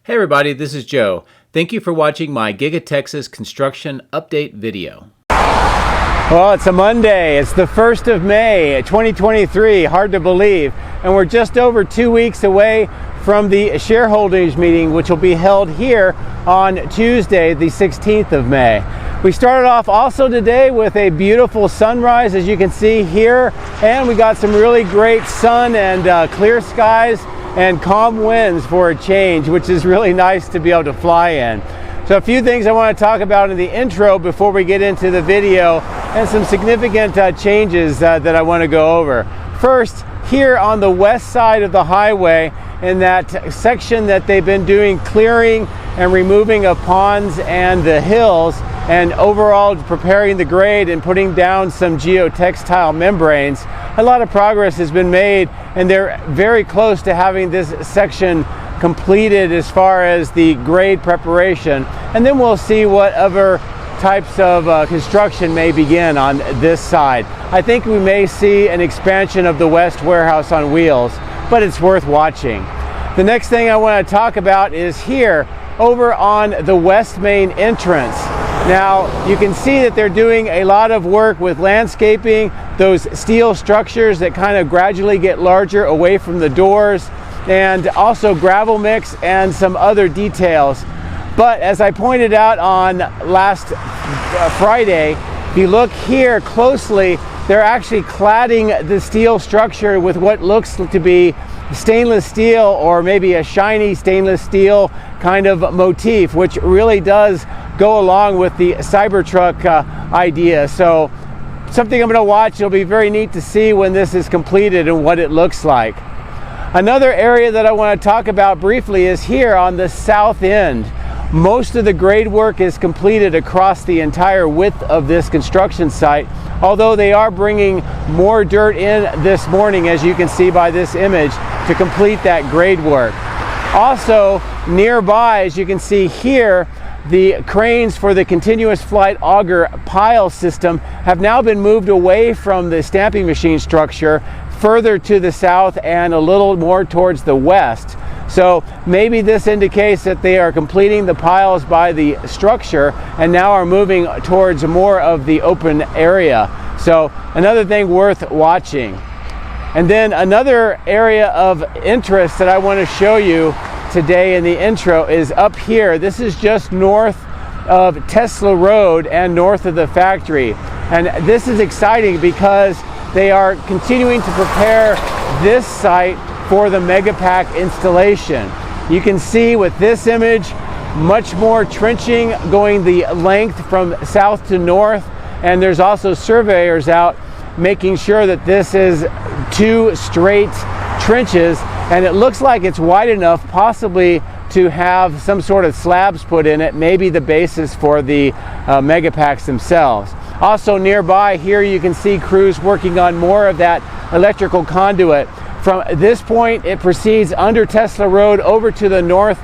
Hey everybody, this is Joe. Thank you for watching my Giga Texas construction update video. Well, it's a Monday. It's the 1st of May, 2023. Hard to believe. And we're just over 2 weeks away from the shareholders meeting, which will be held here on Tuesday, the 16th of May. We started off also today with a beautiful sunrise, as you can see here, and we got some really great sun and clear skies and calm winds for a change, which is really nice to be able to fly in. So a few things I want to talk about in the intro before we get into the video, and some significant changes that I want to go over. First, here on the west side of the highway, in that section that they've been doing clearing and removing of ponds and the hills, and overall preparing the grade and putting down some geotextile membranes, a lot of progress has been made, and they're very close to having this section completed as far as the grade preparation. And then we'll see what other types of construction may begin on this side. I think we may see an expansion of the West Warehouse on wheels, but it's worth watching. The next thing I want to talk about is here over on the West Main entrance. Now you can see that they're doing a lot of work with landscaping, those steel structures that kind of gradually get larger away from the doors, and also gravel mix and some other details. But as I pointed out on last Friday, if you look here closely, they're actually cladding the steel structure with what looks to be stainless steel, or maybe a shiny stainless steel kind of motif, which really does go along with the Cybertruck idea. So something I'm going to watch. It'll be very neat to see when this is completed and what it looks like. Another area that I want to talk about briefly is here on the south end. Most of the grade work is completed across the entire width of this construction site, although they are bringing more dirt in this morning, as you can see by this image, to complete that grade work. Also nearby, as you can see here, the cranes for the Continuous Flight Auger pile system have now been moved away from the stamping machine structure further to the south and a little more towards the west. So maybe this indicates that they are completing the piles by the structure and now are moving towards more of the open area. So another thing worth watching. And then another area of interest that I want to show you today in the intro is up here. This is just north of Tesla Road and north of the factory. And this is exciting because they are continuing to prepare this site for the Megapack installation. You can see with this image, much more trenching going the length from south to north, and there's also surveyors out making sure that this is 2 straight trenches, and it looks like it's wide enough possibly to have some sort of slabs put in it, maybe the basis for the Megapacks themselves. Also nearby here you can see crews working on more of that electrical conduit. From this point, it proceeds under Tesla Road over to the northeast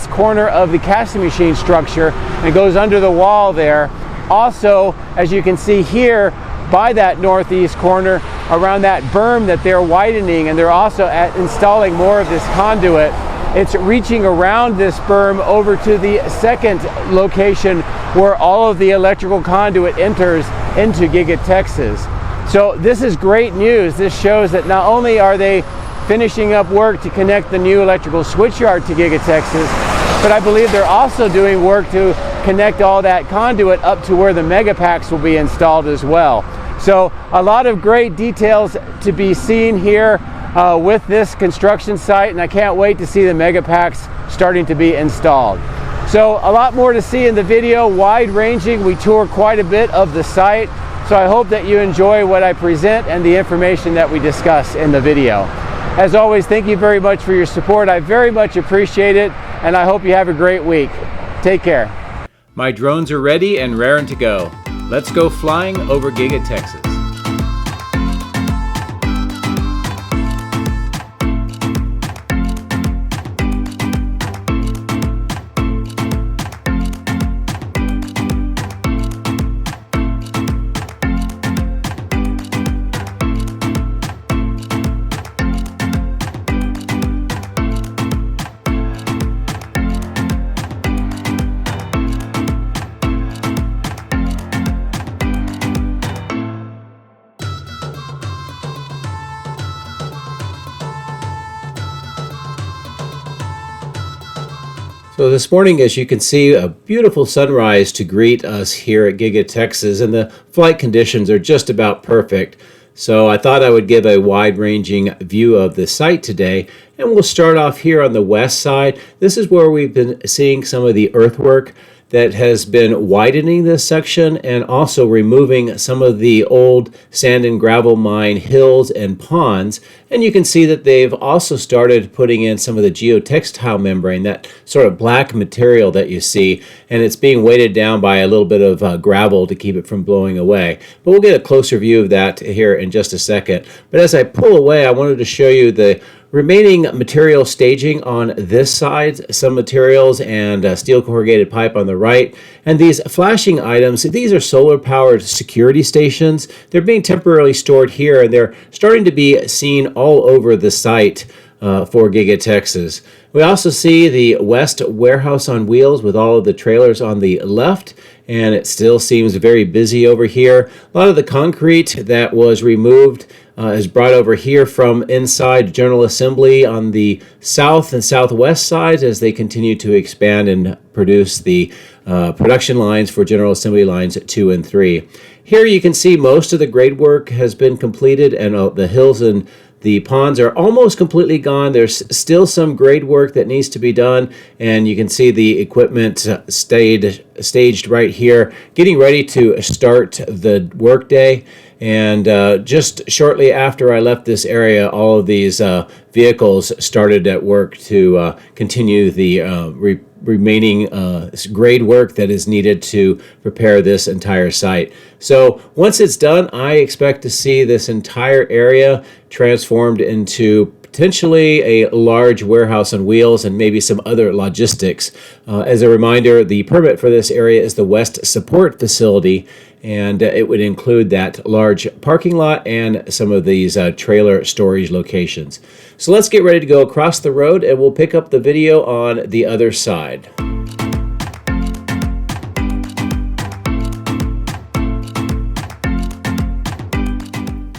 corner of the casting machine structure and goes under the wall there. Also, as you can see here, by that northeast corner, around that berm that they're widening, and they're also installing more of this conduit. It's reaching around this berm over to the second location where all of the electrical conduit enters into Giga Texas. So this is great news. This shows that not only are they finishing up work to connect the new electrical switchyard to Giga Texas, but I believe they're also doing work to connect all that conduit up to where the Megapacks will be installed as well. So a lot of great details to be seen here with this construction site, and I can't wait to see the Megapacks starting to be installed. So a lot more to see in the video, wide ranging. We tour quite a bit of the site. So I hope that you enjoy what I present and the information that we discuss in the video. As always, thank you very much for your support. I very much appreciate it, and I hope you have a great week. Take care. My drones are ready and raring to go. Let's go flying over Giga Texas. So this morning, as you can see, a beautiful sunrise to greet us here at Giga Texas, and the flight conditions are just about perfect. So I thought I would give a wide-ranging view of the site today, and we'll start off here on the west side. This is where we've been seeing some of the earthwork that has been widening this section and also removing some of the old sand and gravel mine hills and ponds. And you can see that they've also started putting in some of the geotextile membrane, that sort of black material that you see, and it's being weighted down by a little bit of gravel to keep it from blowing away. But we'll get a closer view of that here in just a second. But as I pull away, I wanted to show you the remaining material staging on this side, some materials and steel corrugated pipe on the right. And these flashing items, these are solar powered security stations. They're being temporarily stored here, and they're starting to be seen all over the site for Giga Texas. We also see the west warehouse on wheels with all of the trailers on the left, and it still seems very busy over here. A lot of the concrete that was removed is brought over here from inside General Assembly on the south and southwest sides as they continue to expand and produce the production lines for General Assembly lines 2 and 3. Here you can see most of the grade work has been completed, and the hills and the ponds are almost completely gone. There's still some grade work that needs to be done, and you can see the equipment staged right here, getting ready to start the workday. And just shortly after I left this area, all of these vehicles started at work to continue the remaining grade work that is needed to prepare this entire site. So once it's done, I expect to see this entire area transformed into potentially a large warehouse on wheels and maybe some other logistics. As a reminder, the permit for this area is the West Support Facility, and it would include that large parking lot and some of these trailer storage locations. So let's get ready to go across the road, and we'll pick up the video on the other side.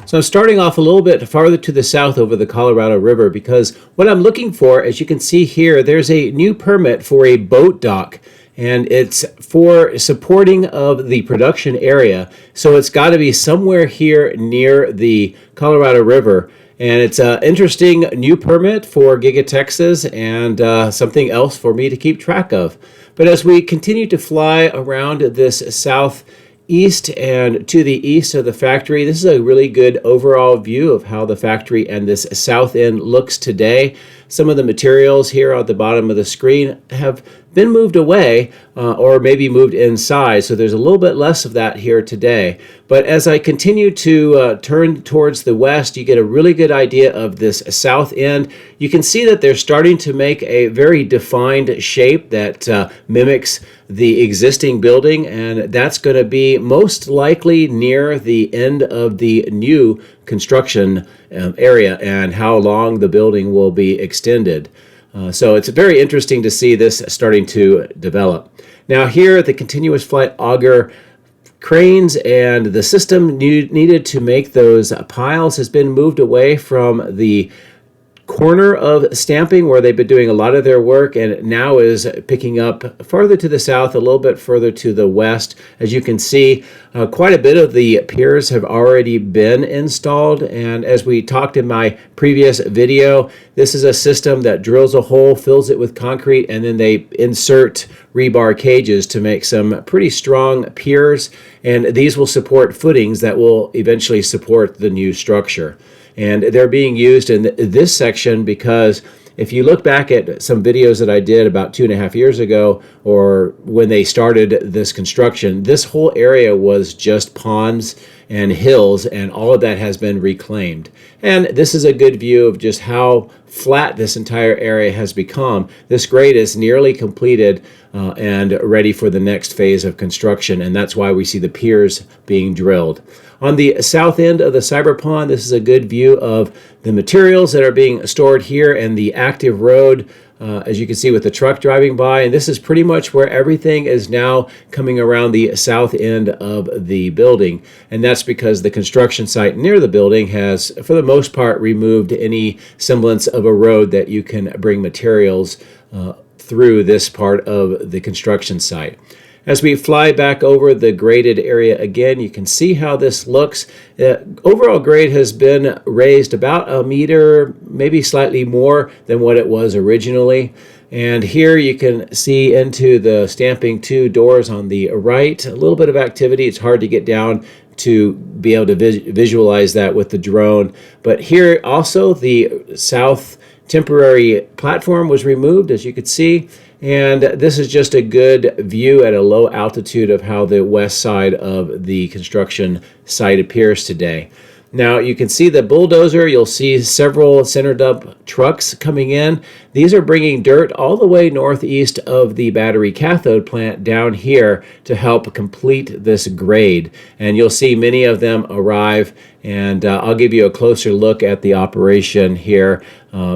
So I'm starting off a little bit farther to the south over the Colorado River, because what I'm looking for, as you can see here, there's a new permit for a boat dock, and it's for supporting of the production area. So it's got to be somewhere here near the Colorado River. And it's an interesting new permit for Giga Texas, and something else for me to keep track of. But as we continue to fly around this southeast and to the east of the factory, this is a really good overall view of how the factory and this south end looks today. Some of the materials here on the bottom of the screen have been moved away or maybe moved inside, so there's a little bit less of that here today. But as I continue to turn towards the west, you get a really good idea of this south end. You can see that they're starting to make a very defined shape that mimics the existing building, and that's going to be most likely near the end of the new construction area and how long the building will be extended. So it's very interesting to see this starting to develop. Now here at the Continuous Flight Auger, cranes and the system needed to make those piles has been moved away from the corner of stamping where they've been doing a lot of their work, and now is picking up farther to the south, a little bit further to the west. As you can see, quite a bit of the piers have already been installed, and as we talked in my previous video, this is a system that drills a hole, fills it with concrete, and then they insert rebar cages to make some pretty strong piers, and these will support footings that will eventually support the new structure. And they're being used in this section because if you look back at some videos that I did about 2.5 years ago, or when they started this construction, this whole area was just ponds and hills, and all of that has been reclaimed. And this is a good view of just how flat this entire area has become. This grade is nearly completed and ready for the next phase of construction, and that's why we see the piers being drilled. On the south end of the Cyber Pond, this is a good view of the materials that are being stored here and the active road, as you can see with the truck driving by. And this is pretty much where everything is now coming around the south end of the building. And that's because the construction site near the building has, for the most part, removed any semblance of a road that you can bring materials through this part of the construction site. As we fly back over the graded area again, you can see how this looks. Overall grade has been raised about a meter, maybe slightly more than what it was originally. And here you can see into the stamping 2 doors on the right. A little bit of activity. It's hard to get down to be able to visualize that with the drone. But here also the south temporary platform was removed, as you could see. And this is just a good view at a low altitude of how the west side of the construction site appears today. Now you can see the bulldozer. You'll see several center dump trucks coming in. These are bringing dirt all the way northeast of the battery cathode plant down here to help complete this grade. And you'll see many of them arrive, and I'll give you a closer look at the operation here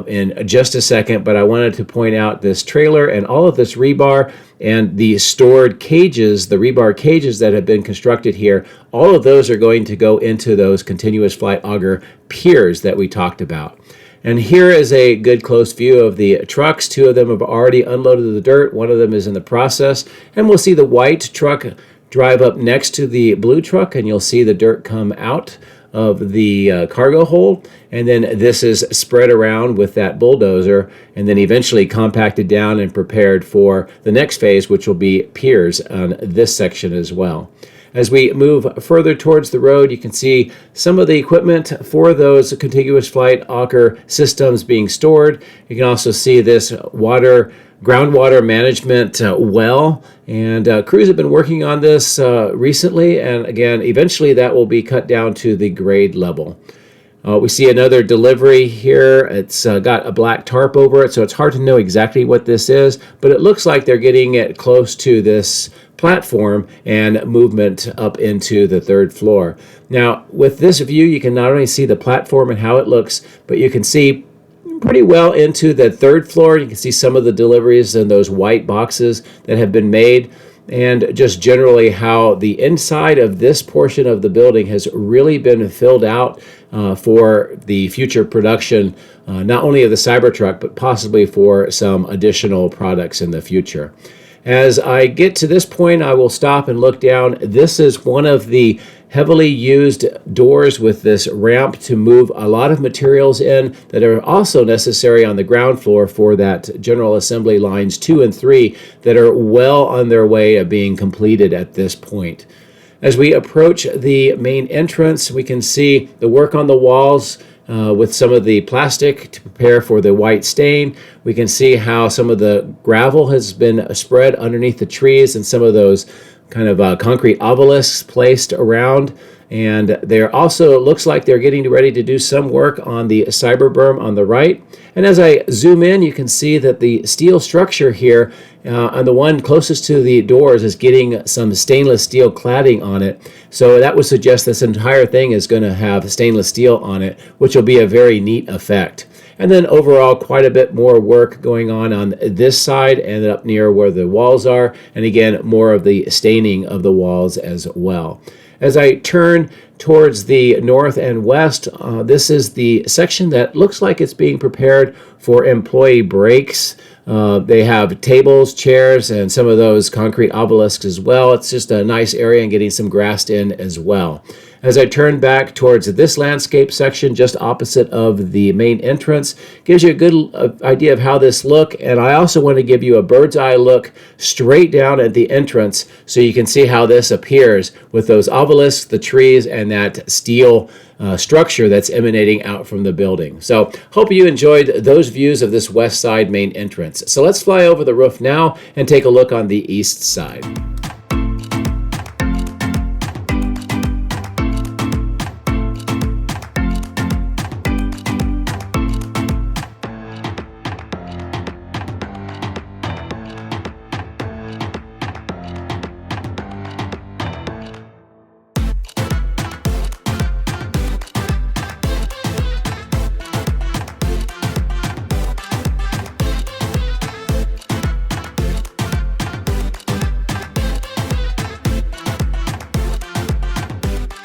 in just a second. But I wanted to point out this trailer and all of this rebar and the stored cages, the rebar cages that have been constructed here. All of those are going to go into those continuous flight auger piers that we talked about. And here is a good close view of the trucks. 2 of them have already unloaded the dirt. 1 of them is in the process. And we'll see the white truck drive up next to the blue truck, and you'll see the dirt come out of the cargo hold, and then this is spread around with that bulldozer and then eventually compacted down and prepared for the next phase, which will be piers on this section as well. As we move further towards the road, you can see some of the equipment for those continuous flight auger systems being stored. You can also see this groundwater management well, and crews have been working on this recently, and again, eventually that will be cut down to the grade level. We see another delivery here. It's got a black tarp over it, so it's hard to know exactly what this is, but it looks like they're getting it close to this platform and movement up into the 3rd floor. Now, with this view, you can not only see the platform and how it looks, but you can see pretty well into the 3rd floor. You can see some of the deliveries in those white boxes that have been made, and just generally how the inside of this portion of the building has really been filled out for the future production, not only of the Cybertruck, but possibly for some additional products in the future. As I get to this point, I will stop and look down. This is one of the heavily used doors with this ramp to move a lot of materials in that are also necessary on the ground floor for that general assembly lines 2 and 3 that are well on their way of being completed at this point. As we approach the main entrance, we can see the work on the walls with some of the plastic to prepare for the white stain. We can see how some of the gravel has been spread underneath the trees and some of those kind of concrete obelisks placed around. And there also looks like they're getting ready to do some work on the cyber berm on the right. And as I zoom in, you can see that the steel structure here on the one closest to the doors is getting some stainless steel cladding on it. So that would suggest this entire thing is going to have stainless steel on it, which will be a very neat effect. And then overall, quite a bit more work going on this side and up near where the walls are. And again, more of the staining of the walls as well. As I turn towards the north and west, this is the section that looks like it's being prepared for employee breaks. They have tables, chairs, and some of those concrete obelisks as well. It's just a nice area and getting some grass in as well. As I turn back towards this landscape section just opposite of the main entrance, gives you a good idea of how this looks. And I also want to give you a bird's eye look straight down at the entrance so you can see how this appears with those obelisks, the trees, and that steel structure that's emanating out from the building. So hope you enjoyed those views of this west side main entrance. So let's fly over the roof now and take a look on the east side.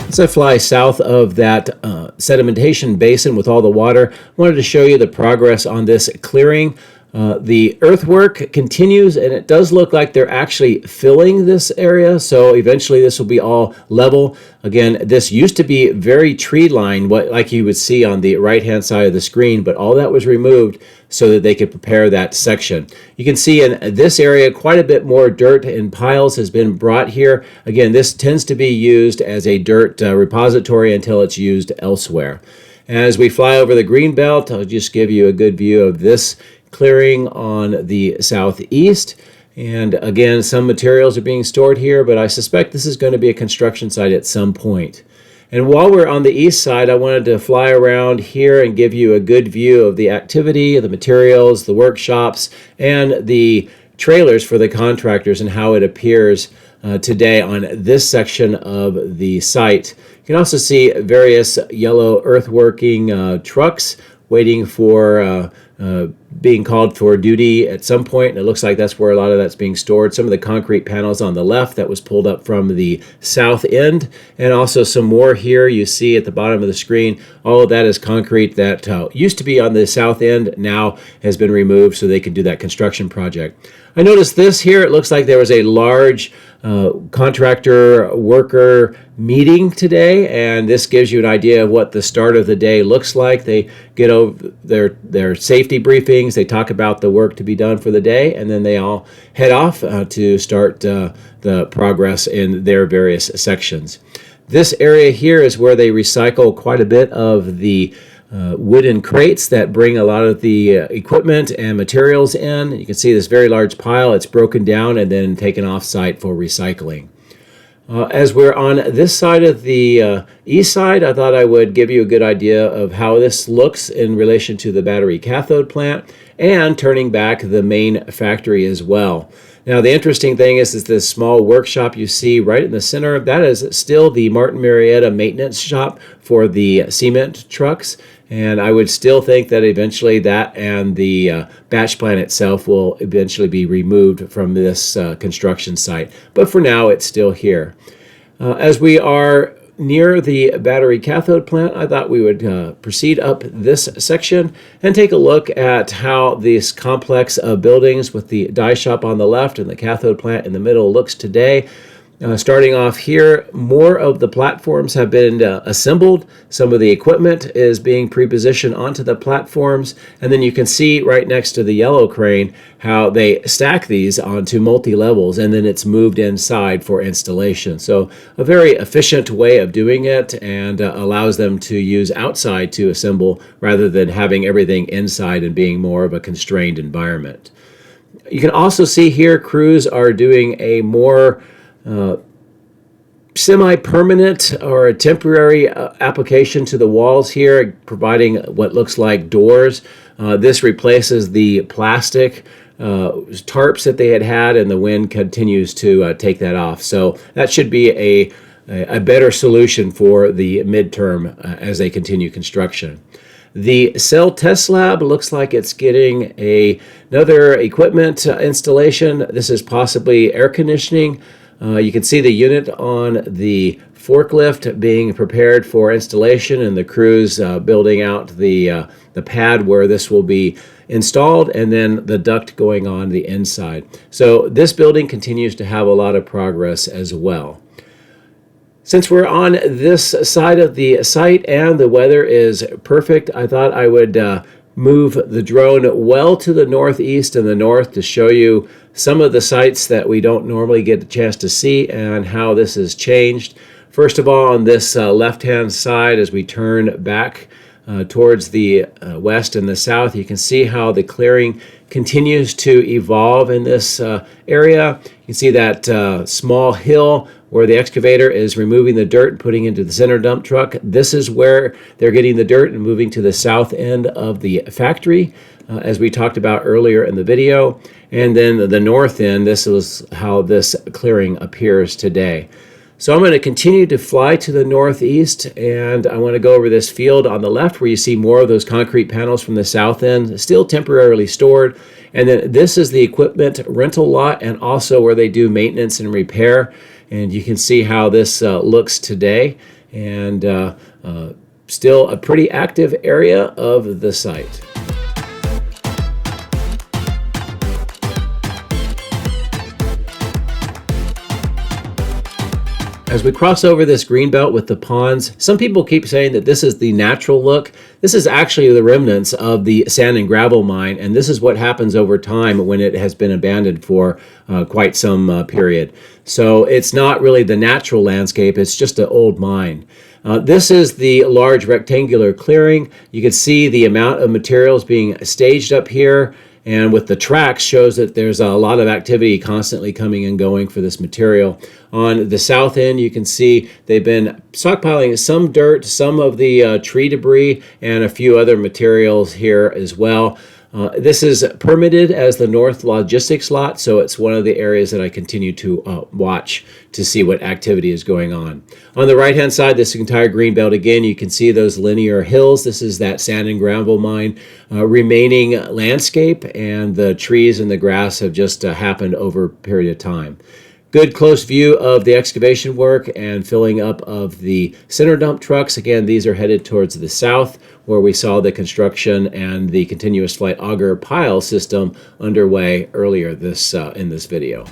As I fly south of that sedimentation basin with all the water, I wanted to show you the progress on this clearing. The earthwork continues, and it does look like they're actually filling this area, so eventually this will be all level. Again, this used to be very tree-lined, like you would see on the right-hand side of the screen, but all that was removed so that they could prepare that section. You can see in this area quite a bit more dirt in piles has been brought here. Again, this tends to be used as a dirt repository until it's used elsewhere. As we fly over the green belt, I'll just give you a good view of this clearing on the southeast. And again, some materials are being stored here, but I suspect this is going to be a construction site at some point. And while we're on the east side, I wanted to fly around here and give you a good view of the activity, the materials, the workshops, and the trailers for the contractors and how it appears today on this section of the site. You can also see various yellow earthworking trucks waiting for being called for duty at some point, and it looks like that's where a lot of that's being stored. Some of the concrete panels on the left that was pulled up from the south end, and also some more here you see at the bottom of the screen. All of that is concrete that used to be on the south end, now has been removed so they can do that construction project. I noticed this here. It looks like there was a large contractor worker meeting today, and this gives you an idea of what the start of the day looks like. They get over their safety briefings, they talk about the work to be done for the day, and then they all head off to start the progress in their various sections. This area here is where they recycle quite a bit of the wooden crates that bring a lot of the equipment and materials in. You can see this very large pile. It's broken down and then taken off site for recycling. As we're on this side of the east side, I thought I would give you a good idea of how this looks in relation to the battery cathode plant and turning back the main factory as well. Now, the interesting thing is this small workshop you see right in the center. That is still the Martin Marietta maintenance shop for the cement trucks. And I would still think that eventually that and the batch plant itself will eventually be removed from this construction site. But for now, it's still here. As we are near the battery cathode plant, I thought we would proceed up this section and take a look at how this complex of buildings with the die shop on the left and the cathode plant in the middle looks today. Starting off here, more of the platforms have been assembled. Some of the equipment is being pre-positioned onto the platforms. And then you can see right next to the yellow crane how they stack these onto multi-levels, and then it's moved inside for installation. So a very efficient way of doing it, and allows them to use outside to assemble rather than having everything inside and being more of a constrained environment. You can also see here crews are doing a more semi-permanent or a temporary application to the walls here, providing what looks like doors. This replaces the plastic tarps that they had, and the wind continues to take that off. So that should be a better solution for the midterm as they continue construction. The cell test lab looks like it's getting another equipment installation. This is possibly air conditioning. You can see the unit on the forklift being prepared for installation, and the crews building out the pad where this will be installed, and then the duct going on the inside. So this building continues to have a lot of progress as well. Since we're on this side of the site and the weather is perfect, I thought I would move the drone well to the northeast and the north to show you some of the sites that we don't normally get a chance to see and how this has changed. First of all, on this left-hand side, as we turn back towards the west and the south, you can see how the clearing continues to evolve in this area. You can see that small hill where the excavator is removing the dirt and putting into the center dump truck. This is where they're getting the dirt and moving to the south end of the factory, as we talked about earlier in the video. And then the north end, this is how this clearing appears today. So I'm going to continue to fly to the northeast, and I want to go over this field on the left where you see more of those concrete panels from the south end, still temporarily stored. And then this is the equipment rental lot, and also where they do maintenance and repair. And you can see how this looks today, and still a pretty active area of the site. As we cross over this green belt with the ponds, some people keep saying that this is the natural look. This is actually the remnants of the sand and gravel mine, and this is what happens over time when it has been abandoned for quite some period. So it's not really the natural landscape, it's just an old mine. This is the large rectangular clearing. You can see the amount of materials being staged up here, and with the tracks shows that there's a lot of activity constantly coming and going for this material. On the south end, you can see they've been stockpiling some dirt, some of the tree debris, and a few other materials here as well. This is permitted as the North Logistics Lot, so it's one of the areas that I continue to watch to see what activity is going on. On the right-hand side, this entire green belt, again, you can see those linear hills. This is that sand and gravel mine remaining landscape, and the trees and the grass have just happened over a period of time. Good close view of the excavation work and filling up of the center dump trucks. Again, these are headed towards the south, where we saw the construction and the continuous flight auger pile system underway earlier in this video.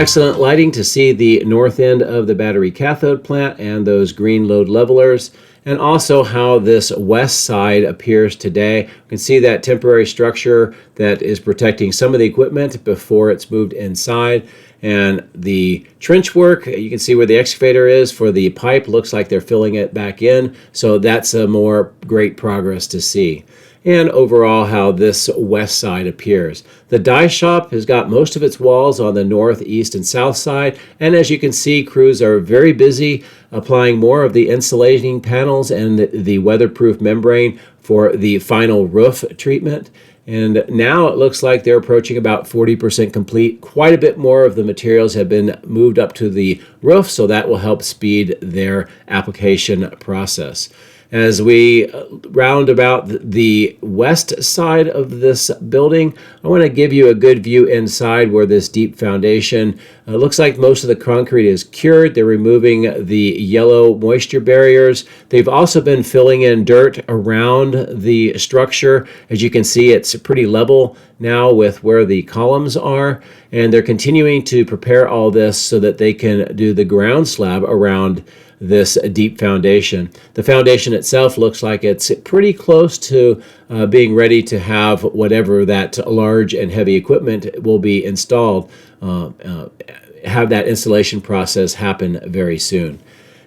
Excellent lighting to see the north end of the battery cathode plant and those green load levelers, and also how this west side appears today. You can see that temporary structure that is protecting some of the equipment before it's moved inside. And the trench work, you can see where the excavator is for the pipe. Looks like they're filling it back in. So that's a more great progress to see. And overall how this west side appears. The die shop has got most of its walls on the north, east, and south side, and as you can see, crews are very busy applying more of the insulating panels and the weatherproof membrane for the final roof treatment. And now it looks like they're approaching about 40% complete. Quite a bit more of the materials have been moved up to the roof, so that will help speed their application process. As we round about the west side of this building, I want to give you a good view inside where this deep foundation looks like most of the concrete is cured. They're removing the yellow moisture barriers. They've also been filling in dirt around the structure. As you can see, it's pretty level now with where the columns are, and they're continuing to prepare all this so that they can do the ground slab around this deep foundation. The foundation itself looks like it's pretty close to being ready to have whatever that large and heavy equipment will be installed, have that installation process happen very soon.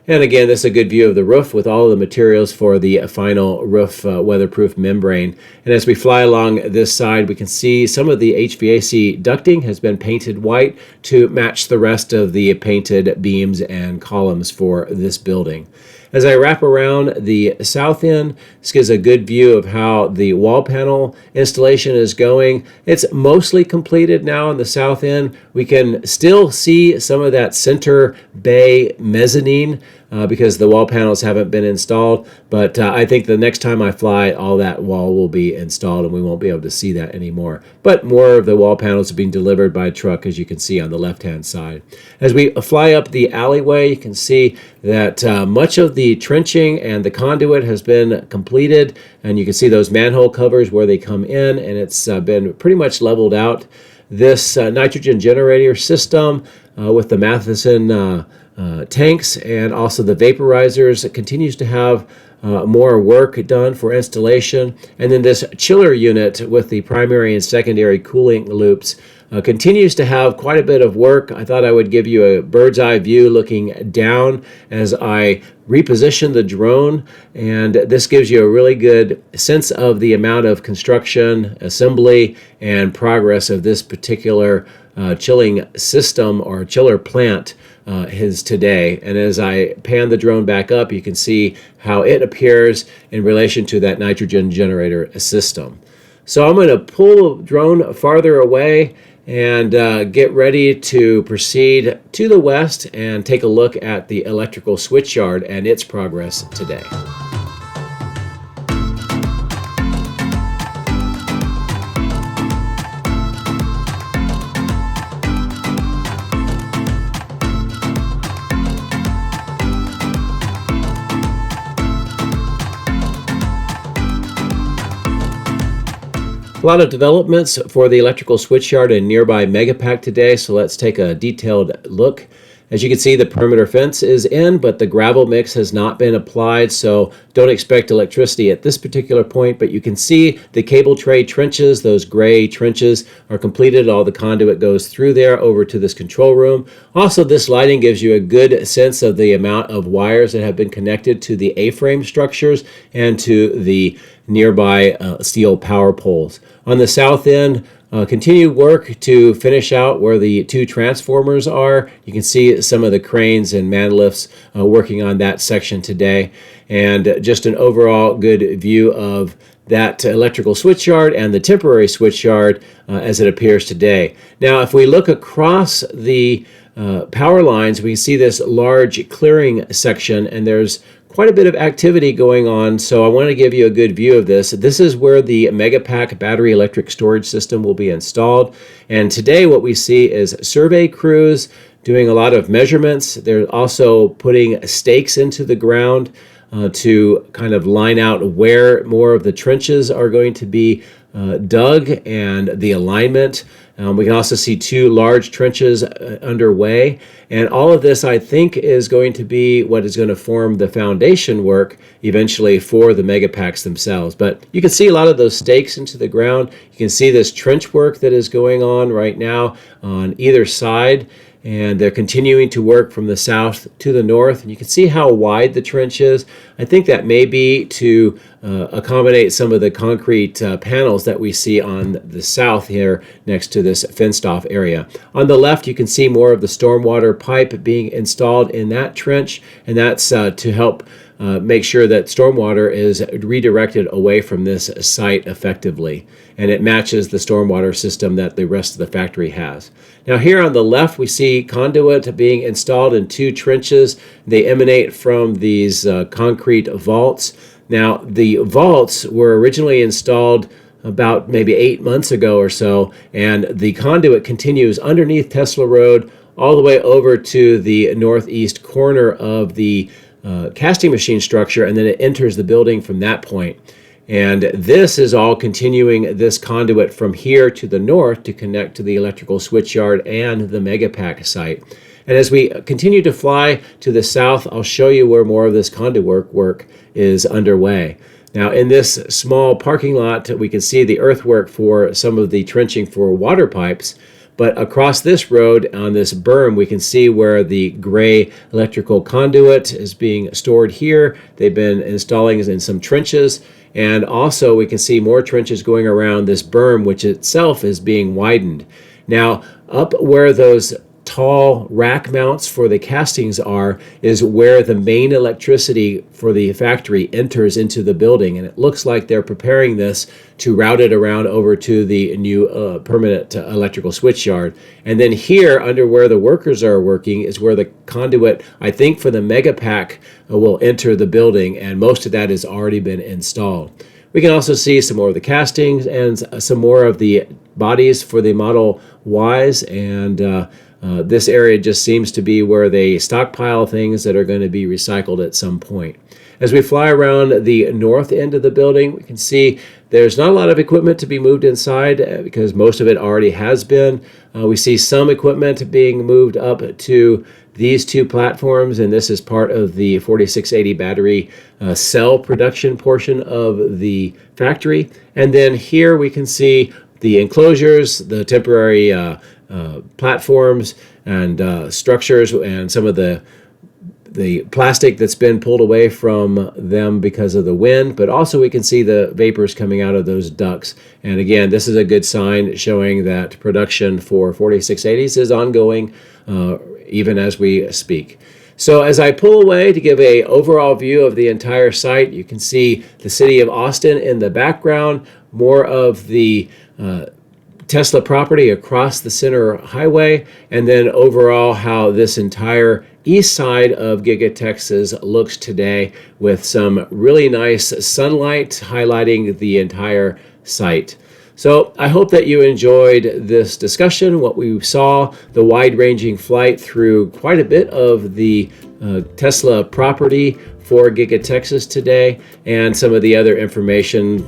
And again, this is a good view of the roof with all of the materials for the final roof weatherproof membrane. And as we fly along this side, we can see some of the HVAC ducting has been painted white to match the rest of the painted beams and columns for this building. As I wrap around the south end, this gives a good view of how the wall panel installation is going. It's mostly completed now on the south end. We can still see some of that center bay mezzanine because the wall panels haven't been installed, but I think the next time I fly, all that wall will be installed and we won't be able to see that anymore. But more of the wall panels are being delivered by truck, as you can see on the left-hand side. As we fly up the alleyway, you can see that much of the trenching and the conduit has been completed, and you can see those manhole covers where they come in, and it's been pretty much leveled out. This nitrogen generator system with the Matheson tanks and also the vaporizers continues to have more work done for installation. And then this chiller unit with the primary and secondary cooling loops continues to have quite a bit of work. I thought I would give you a bird's eye view looking down as I reposition the drone, and this gives you a really good sense of the amount of construction, assembly, and progress of this particular chilling system or chiller plant is today. And as I pan the drone back up, you can see how it appears in relation to that nitrogen generator system. So I'm going to pull the drone farther away and get ready to proceed to the west and take a look at the electrical switchyard and its progress today. A lot of developments for the electrical switchyard and nearby Megapack today, so let's take a detailed look. As you can see, the perimeter fence is in, but the gravel mix has not been applied, so don't expect electricity at this particular point. But you can see the cable tray trenches, those gray trenches are completed. All the conduit goes through there over to this control room. Also, this lighting gives you a good sense of the amount of wires that have been connected to the A-frame structures and to the nearby steel power poles. On the south end, continued work to finish out where the two transformers are. You can see some of the cranes and man lifts working on that section today. And just an overall good view of that electrical switchyard and the temporary switchyard as it appears today. Now, if we look across the power lines, we see this large clearing section, and there's quite a bit of activity going on, so I want to give you a good view of this. This is where the Megapack battery electric storage system will be installed, and today what we see is survey crews doing a lot of measurements. They're also putting stakes into the ground to kind of line out where more of the trenches are going to be dug and the alignment. We can also see two large trenches underway, and all of this, I think, is going to be what is going to form the foundation work eventually for the Megapacks themselves. But you can see a lot of those stakes into the ground. You can see this trench work that is going on right now on either side, and they're continuing to work from the south to the north. And you can see how wide the trench is. I think that may be to accommodate some of the concrete panels that we see on the south here next to this fenced off area. On the left, you can see more of the stormwater pipe being installed in that trench, and that's to help make sure that stormwater is redirected away from this site effectively, and it matches the stormwater system that the rest of the factory has. Now here on the left, we see conduit being installed in two trenches. They emanate from these concrete vaults. Now the vaults were originally installed about maybe 8 months ago or so, and the conduit continues underneath Tesla Road all the way over to the northeast corner of the casting machine structure, and then it enters the building from that point. And this is all continuing this conduit from here to the north to connect to the electrical switchyard and the Megapack site. And as we continue to fly to the south, I'll show you where more of this conduit work is underway. Now, in this small parking lot, we can see the earthwork for some of the trenching for water pipes. But across this road on this berm, we can see where the gray electrical conduit is being stored here. They've been installing in some trenches. And also we can see more trenches going around this berm, which itself is being widened. Now, up where those tall rack mounts for the castings are is where the main electricity for the factory enters into the building, and it looks like they're preparing this to route it around over to the new permanent electrical switchyard. And then here under where the workers are working is where the conduit, I think, for the Megapack will enter the building, and most of that has already been installed. We can also see some more of the castings and some more of the bodies for the Model Ys, and this area just seems to be where they stockpile things that are going to be recycled at some point. As we fly around the north end of the building, we can see there's not a lot of equipment to be moved inside because most of it already has been. We see some equipment being moved up to these two platforms, and this is part of the 4680 battery cell production portion of the factory. And then here we can see the enclosures, the temporary platforms and structures, and some of the plastic that's been pulled away from them because of the wind, but also we can see the vapors coming out of those ducts. And again, this is a good sign showing that production for 4680s is ongoing even as we speak. So as I pull away to give an overall view of the entire site, you can see the city of Austin in the background, more of the Tesla property across the center highway, and then overall how this entire east side of Giga Texas looks today with some really nice sunlight highlighting the entire site. So I hope that you enjoyed this discussion, what we saw, the wide-ranging flight through quite a bit of the Tesla property for Giga Texas today, and some of the other information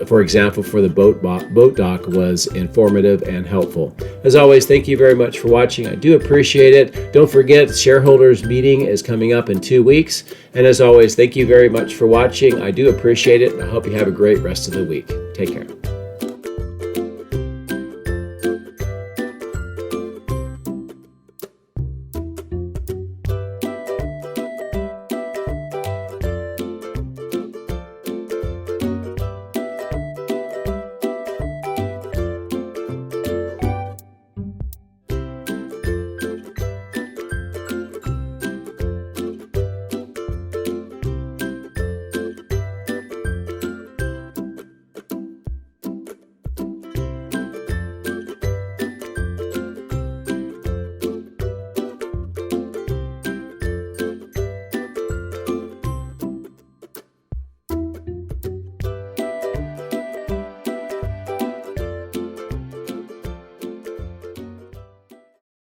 for example, for the boat dock was informative and helpful. As always, thank you very much for watching. I do appreciate it. Don't forget, the shareholders meeting is coming up in 2 weeks. And as always, thank you very much for watching. I do appreciate it. I hope you have a great rest of the week. Take care.